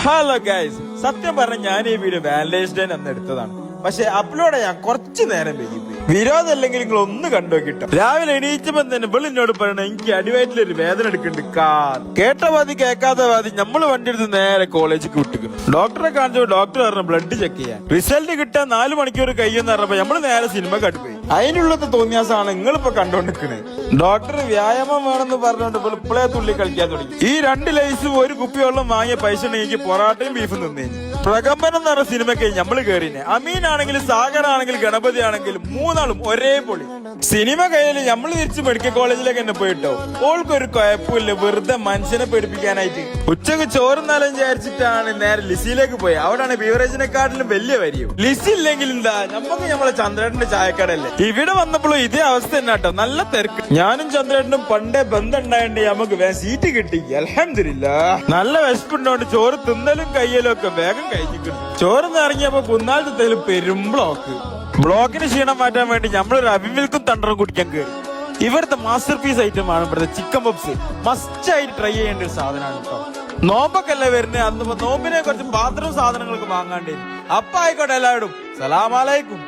Hello guys, സത്യം പറഞ്ഞ ഞാൻ ഈ വീഡിയോ വാലന്റൈൻസ് ഡേ അന്ന് എടുത്തതാണ്. പക്ഷെ അപ്ലോഡ് ചെയ്യാൻ കുറച്ചു നേരം വൈകിപ്പോയി. വിരോധമല്ലെങ്കിൽ നിങ്ങൾ ഒന്ന് കണ്ടുനോക്കിട്ടോ. രാവിലെ എണീച്ചപ്പോ തന്നെ എന്നോട് പറയണ എനിക്ക് അടിവയറ്റിലൊരു വേദന എടുക്കുന്നുണ്ട്. കേട്ട പാതി കേൾക്കാത്ത പാതി നമ്മള് വണ്ടി എടുത്ത് നേരെ കോളേജിലേക്ക് വിട്ടിരിക്കുന്നു. ഡോക്ടറെ കാണിച്ചപ്പോ ഡോക്ടർ പറഞ്ഞു ബ്ലഡ് ചെക്ക് ചെയ്യാൻ. റിസൾട്ട് കിട്ടാൻ 4 മണിക്കൂർ കഴിയുമെന്ന് പറഞ്ഞപ്പോ നമ്മള് നേരെ സിനിമ കണ്ടുപോയി. അതിനുള്ളത് തോന്നിയാസാണ് നിങ്ങളിപ്പോ കണ്ടോണ്ടിരിക്കണേ. ഡോക്ടർ വ്യായാമം വേണമെന്ന് പറഞ്ഞുകൊണ്ട് ഇപ്പോഴേ തുള്ളി കളിക്കാൻ തുടങ്ങി. ഈ 2 ലൈസും 1 കുപ്പി വെള്ളം വാങ്ങിയ പൈസ ഉണ്ടെങ്കിൽ പൊറാട്ടയും ബീഫും തിന്നേ. പ്രകമ്പനം എന്ന് പറഞ്ഞ സിനിമയ്ക്ക് നമ്മള് കേറിനെ. അമീൻ ആണെങ്കിലും സാഗർ ആണെങ്കിലും ഗണപതി ആണെങ്കിലും 3ആളും ഒരേ പൊളി. സിനിമ കയ്യില് നമ്മള് തിരിച്ച് മെഡിക്കൽ കോളേജിലേക്ക് തന്നെ പോയിട്ടോ. ഓൾക്കൊരു കുഴപ്പമില്ല, വെറുതെ മനുഷ്യനെ പേടിപ്പിക്കാനായിട്ട്. ഉച്ചക്ക് ചോറുന്നാലും വിചാരിച്ചിട്ടാണ് നേരെ ലിസിയിലേക്ക് പോയി. അവിടാണ് ബീവറേജിനെക്കാട്ടിലും വലിയ വരിയും. ലിസി ഇല്ലെങ്കിൽ എന്താ, നമുക്ക് നമ്മളെ ചന്ദ്രേട്ടന്റെ ചായക്കടല്ലേ. ഇവിടെ വന്നപ്പോഴും ഇതേ അവസ്ഥ തന്നെ കേട്ടോ, നല്ല തിരക്ക്. ഞാനും ചന്ദ്രേട്ടനും പണ്ടേ ബന്ധം ഉണ്ടായോണ്ട് നമുക്ക് വേഗം സീറ്റ് കിട്ടി. അൽഹംദുലില്ലാഹ്. നല്ല വിശപ്പുണ്ടോണ്ട് ചോറ് തിന്നലും കയ്യലും ഒക്കെ വേഗം കഴിഞ്ഞിട്ടുണ്ട്. ചോറ് ഇറങ്ങിയപ്പോ കുന്നാലത്തേലും പെരും ബ്ലോക്കിന് ക്ഷീണം മാറ്റാൻ വേണ്ടി നമ്മളൊരു അവിമിൽക്കും തണ്ടറും കുടിക്കാൻ കയറി. ഇവിടുത്തെ മാസ്റ്റർ പീസ് ഐറ്റം ആണ് ഇവിടുത്തെ ചിക്കൻ പപ്സ്. മസ്റ്റ് ആയിട്ട് ട്രൈ ചെയ്യേണ്ട ഒരു സാധനമാണ് കേട്ടോ. നോമ്പൊക്കെ വരുന്നത്, അന്ന് നോമ്പിനെ കുറച്ച് പാത്രവും സാധനങ്ങളൊക്കെ വാങ്ങാണ്ടേ. അപ്പൊ ആയിക്കോട്ടെ എല്ലാവരും. സലാമലൈക്കും.